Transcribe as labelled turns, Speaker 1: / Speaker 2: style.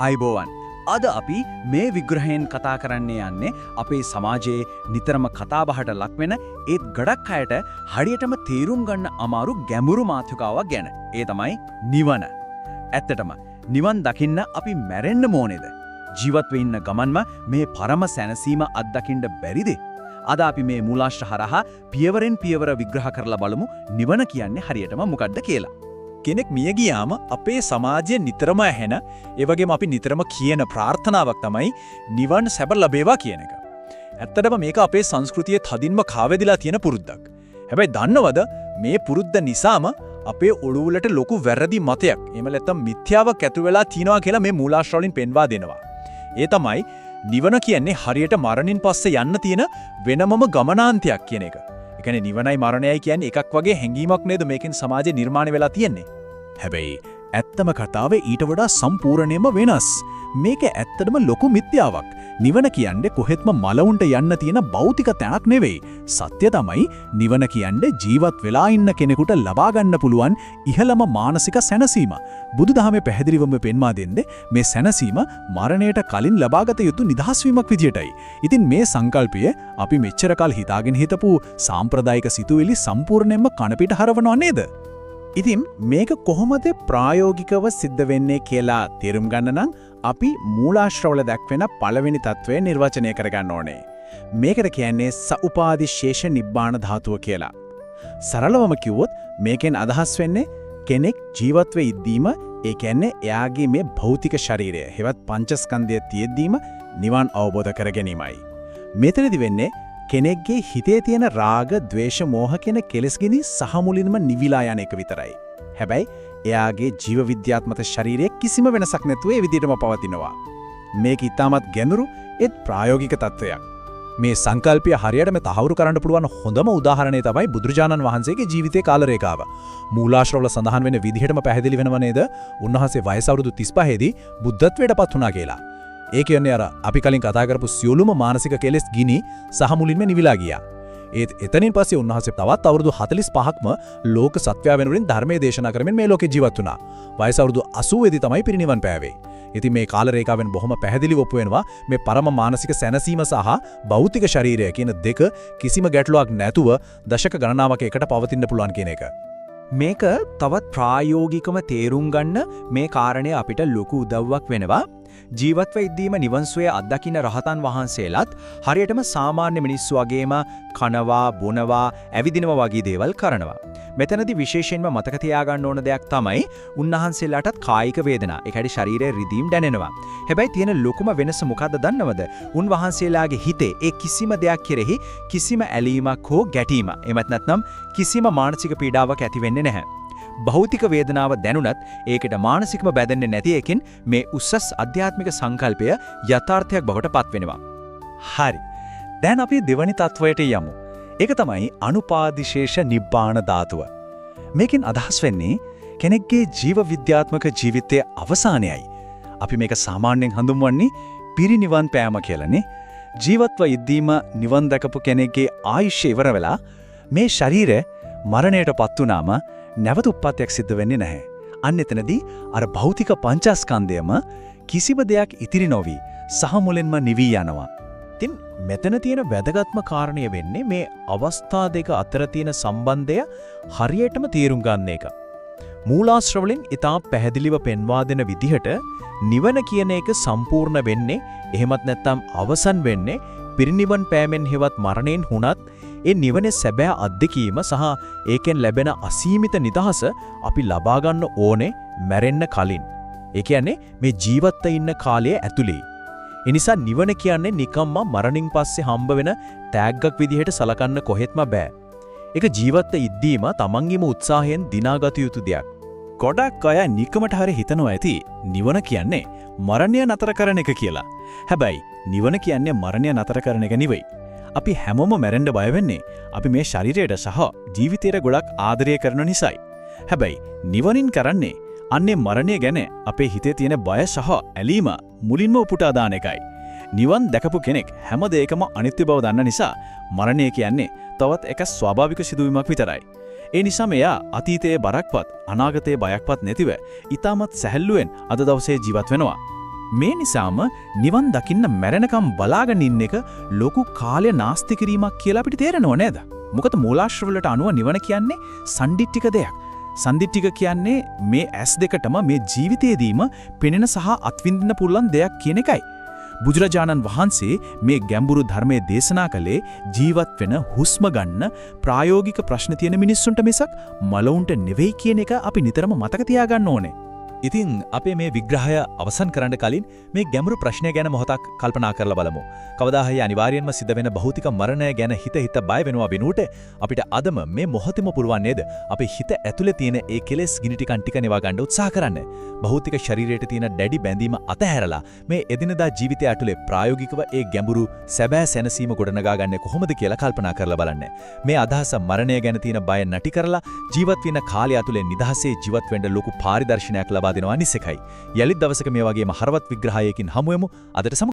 Speaker 1: අයිබෝවන් අද අපි මේ විග්‍රහයෙන් කතා කරන්නේ යන්නේ අපේ සමාජයේ නිතරම කතාබහට ලක්වෙන ඒත් ගොඩක් අයට හරියටම තේරුම් ගන්න අමාරු ගැඹුරු මාතෘකාවක් ගැන. ඒ තමයි නිවන. ඇත්තටම නිවන් දකින්න අපි මැරෙන්න ඕනේද? ජීවත් වෙන්න ගමන්ම මේ පරම සැනසීම අත්දකින්න බැරිද? අද අපි මේ මූලාශ්‍ර හරහා පියවරෙන් පියවර විග්‍රහ කරලා බලමු නිවන කියන්නේ හරියටම මොකක්ද කියලා.
Speaker 2: කෙනෙක් මිය ගියාම අපේ සමාජයේ නිතරම ඇහෙන ඒ වගේම අපි නිතරම කියන ප්‍රාර්ථනාවක් තමයි නිවන් සැප ලැබේවා කියන එක. ඇත්තටම මේක අපේ සංස්කෘතියේ තදින්ම කාවැදිලා තියෙන පුරුද්දක්. හැබැයි දන්නවද මේ පුරුද්ද නිසාම අපේ ඔළුවලට ලොකු වැරදි මතයක් එහෙම නැත්නම් මිත්‍යාවක් ඇතු වෙලා තියනවා කියලා මේ මූලාශ්‍ර වලින් පෙන්වා දෙනවා. ඒ තමයි නිවන කියන්නේ හරියට මරණින් පස්සේ යන්න තියෙන වෙනමම ගමනාන්තයක් කියන එක. ඒ කියන්නේ නිවනයි මරණයයි කියන්නේ එකක් වගේ හැඟීමක් නේද මේකෙන් සමාජේ නිර්මාණය වෙලා තියෙන්නේ. හැබැයි ඇත්තම කතාව ඊට වඩා සම්පූර්ණයෙන්ම වෙනස්. මේක ඇත්තටම ලොකු මිත්‍යාවක්. නිවන කියන්නේ කොහෙත්ම මලවුන්ට යන්න තියෙන භෞතික තැනක් නෙවෙයි. සත්‍ය තමයි නිවන කියන්නේ ජීවත් වෙලා ඉන්න කෙනෙකුට ලබා ගන්න පුළුවන් ඉහළම මානසික සැනසීම. බුදුදහමේ පැහැදිලිවම පෙන්වා දෙන්නේ මේ සැනසීම මරණයට කලින් ලබාගත යුතු නිදහස් වීමක් විදියටයි. ඉතින් මේ සංකල්පය අපි මෙච්චර කල් හිතාගෙන හිටපු සාම්ප්‍රදායික සිතුවිලි සම්පූර්ණයෙන්ම කණපිට හරවනව නේද? ඉතින් මේක කොහොමද ප්‍රායෝගිකව සිද්ධ වෙන්නේ කියලා තේරුම් ගන්න නම් අපි මූලාශ්‍රවල දක්වන පළවෙනි తත්වය නිර්වචනය කරගන්න ඕනේ. මේකට කියන්නේ සඋපාදිශේෂ නිබ්බාන ධාතුව කියලා. සරලවම කිව්වොත් මේකෙන් අදහස් වෙන්නේ කෙනෙක් ජීවත්ව ඉද්දීම ඒ කියන්නේ එයාගේ මේ භෞතික ශරීරය හෙවත් පංචස්කන්ධය තියෙද්දීම නිවන් අවබෝධ කර ගැනීමයි. මෙතනදි වෙන්නේ කෙනෙක්ගේ හිතේ තියෙන රාග, ద్వේෂ, මෝහ කියන කෙලෙස්ගිනි සහ මුලින්ම නිවිලා යන එක විතරයි. හැබැයි එයාගේ ජීව විද්‍යාත්මක ශරීරයේ කිසිම වෙනසක් නැතුව ඒ විදිහටම පවතිනවා. මේක ඊටමත් ගැඹුරු ඒත් ප්‍රායෝගික තත්වයක්. මේ සංකල්පය හරියටම තහවුරු කරන්න පුළුවන් හොඳම උදාහරණය තමයි බුදුරජාණන් වහන්සේගේ ජීවිතයේ කාල රේඛාව. මූලාශ්‍රවල සඳහන් වෙන විදිහටම පැහැදිලි වෙනව නේද? උන්වහන්සේ වයස අවුරුදු 35 දී බුද්ධත්වයටපත් වුණා කියලා. ඒ කියන්නේ අර අපි කලින් කතා කරපු සියලුම මානසික කෙලෙස් ගිනි සහ මුලින්ම නිවිලා ගියා. ඒත් එතනින් පස්සේ උන්වහන්සේ තවත් අවුරුදු 45ක්ම ලෝක සත්‍යය වෙනුවෙන් ධර්මයේ දේශනා කරමින් මේ ලෝකේ ජීවත් වුණා. වයස අවුරුදු 80 දී තමයි පිරිනිවන් පෑවේ. ඉතින් මේ කාල රේඛාවෙන් බොහොම පැහැදිලිව ඔප්පු වෙනවා මේ පරම මානසික සැනසීම සහ භෞතික ශරීරය කියන දෙක කිසිම ගැටලුවක් නැතුව දශක ගණනාවක් එකට පවතින්න පුළුවන් කියන එක.
Speaker 1: මේක තවත් ප්‍රායෝගිකව තේරුම් ගන්න මේ කාරණය අපිට ලොකු උදව්වක් වෙනවා. ජීවත්ව ඉද්දීම නිවන්සුවේ අත්දකින්න රහතන් වහන්සේලාත් හරියටම සාමාන්‍ය මිනිස්සු වගේම කනවා, බොනවා, ඇවිදිනවා වගේ දේවල් කරනවා. මෙතනදී විශේෂයෙන්ම මතක තියාගන්න ඕන දෙයක් තමයි උන්වහන්සේලාටත් කායික වේදනා, ඒ කියන්නේ ශරීරයේ රිදීම් දැනෙනවා. හැබැයි තියෙන ලොකුම වෙනස මොකද්ද දන්නවද? උන්වහන්සේලාගේ හිතේ ඒ කිසිම දෙයක් කෙරෙහි කිසිම ඇලීමක් හෝ ගැටීමක්, එමත් නැත්නම් කිසිම මානසික පීඩාවක් ඇති වෙන්නේ නැහැ. භෞතික වේදනාව දැනුණත් ඒකට මානසිකව බැඳෙන්නේ නැති එකෙන් මේ උස්සස් අධ්‍යාත්මික සංකල්පය යථාර්ථයක් බවට පත් වෙනවා.
Speaker 2: හරි. දැන් අපි දෙවනි තත්වයට යමු. ඒක තමයි අනුපාදිශේෂ නිබ්බාන ධාතුව. මේකෙන් අදහස් වෙන්නේ කෙනෙක්ගේ ජීව විද්‍යාත්මක ජීවිතයේ අවසානයයි. අපි මේක සාමාන්‍යයෙන් හඳුන්වන්නේ පිරිනිවන් පෑම කියලානේ. ජීවත්ව ඉද්දීම නිවන් දැකපු කෙනෙක්ගේ ආයුෂය ඉවර වෙලා මේ ශරීරය මරණයටපත් වුණාම නැවත උත්පත්තියක් සිද්ධ වෙන්නේ නැහැ. අන්න එතනදී අර භෞතික පංචස්කන්ධයම කිසිම දෙයක් ඉතිරි නොවි සහ මුලින්ම නිවි යනවා. ඉතින් මෙතන තියෙන වැදගත්ම කාරණය වෙන්නේ මේ අවස්ථා දෙක අතර තියෙන සම්බන්ධය හරියටම තේරුම් ගන්න එක. මූලාශ්‍ර වලින් ඊටා පැහැදිලිව පෙන්වා දෙන විදිහට නිවන කියන එක සම්පූර්ණ වෙන්නේ එහෙමත් නැත්නම් අවසන් වෙන්නේ පිරිනිවන් පෑමෙන් හෙවත් මරණයෙන් වුණත් ඒ නිවනේ සැබෑ අත්දැකීම සහ ඒකෙන් ලැබෙන අසීමිත නිදහස අපි ලබා ගන්න ඕනේ මැරෙන්න කලින්. ඒ කියන්නේ මේ ජීවත්ව ඉන්න කාලයේ ඇතුලේ. ඒ නිසා නිවන කියන්නේ නිකම්ම මරණින් පස්සේ හම්බ වෙන තෑග්ගක් විදිහට සලකන්න කොහෙත්ම බෑ. ඒක ජීවත්ව ඉද්දීම තමන්ගේම උත්සාහයෙන් දිනාගත යුතු දෙයක්. ගොඩක් අය නිකමට හරි හිතනවා ඇති නිවන කියන්නේ මරණය නතර කරන එක කියලා. හැබැයි නිවන කියන්නේ මරණය නතර කරන එක නෙවෙයි. අපි හැමෝම මැරෙන්න බය වෙන්නේ අපි මේ ශරීරයට සහ ජීවිතයට ගොඩක් ආදරය කරන නිසායි. හැබැයි නිවනින් කරන්නේ අන්නේ මරණය ගැන අපේ හිතේ තියෙන බය සහ ඇලීම මුලින්ම උපුටා දාන එකයි. නිවන් දැකපු කෙනෙක් හැම දෙයකම අනිත්‍ය බව දන්න නිසා මරණය කියන්නේ තවත් එක ස්වාභාවික සිදුවීමක් විතරයි. ඒ නිසා මෙයා අතීතයේ බරක්වත් අනාගතයේ බයක්වත් නැතිව ඊටමත් සැහැල්ලුවෙන් අද දවසේ ජීවත් වෙනවා.
Speaker 1: මේ නිසාම නිවන් දකින්න මැරෙනකම් බලාගෙන ඉන්න එක ලොකු කාලය නාස්ති කිරීමක් කියලා අපිට තේරෙනව නේද? මොකද මූලාශ්‍රවලට අනුව නිවන කියන්නේ සම්දිට්ඨික දෙයක්. සම්දිට්ඨික කියන්නේ මේ ඇස් දෙකටම මේ ජීවිතයේදීම පෙනෙන සහ අත්විඳින්න පුළුවන් දෙයක් කියන එකයි. බුදුරජාණන් වහන්සේ මේ ගැඹුරු ධර්මයේ දේශනා කළේ ජීවත් වෙන හුස්ම ගන්න ප්‍රායෝගික ප්‍රශ්න තියෙන මිනිස්සුන්ට මිසක් මලවුන්ට නෙවෙයි කියන එක අපි නිතරම මතක තියාගන්න ඕනේ.
Speaker 2: ඉතින් අපේ මේ විග්‍රහය අවසන් කරන්න කලින් මේ ගැඹුරු ප්‍රශ්නය ගැන මොහොතක් කල්පනා කරලා බලමු. කවදා හරි අනිවාර්යයෙන්ම සිද්ධ වෙන භෞතික මරණය ගැන හිත බය වෙනවා වෙනුවට අපිට අදම මේ මොහොතේම පුළුවන් නේද අපේ හිත ඇතුලේ තියෙන ඒ කෙලෙස් ගිනි ටික නිවා ගන්න උත්සාහ කරන්න. භෞතික ශරීරයට තියෙන දැඩි බැඳීම අතහැරලා මේ එදිනදා ජීවිතය ඇතුලේ ප්‍රායෝගිකව ඒ ගැඹුරු සැබෑ සැනසීම ගොඩනගා ගන්න කොහොමද කියලා කල්පනා කරලා බලන්න. මේ අදහස මරණය ගැන තියෙන බය නැති කරලා ජීවත් වෙන කාලය ඇතුලේ නිදහසේ ජීවත් වෙන්න ලොකු පාරිදර්ශනයක් ලබා දෙනවා නිසකයි. යලිත් දවසක මේ වගේම හරවත් විග්‍රහයකින් හමු වෙමු. අදට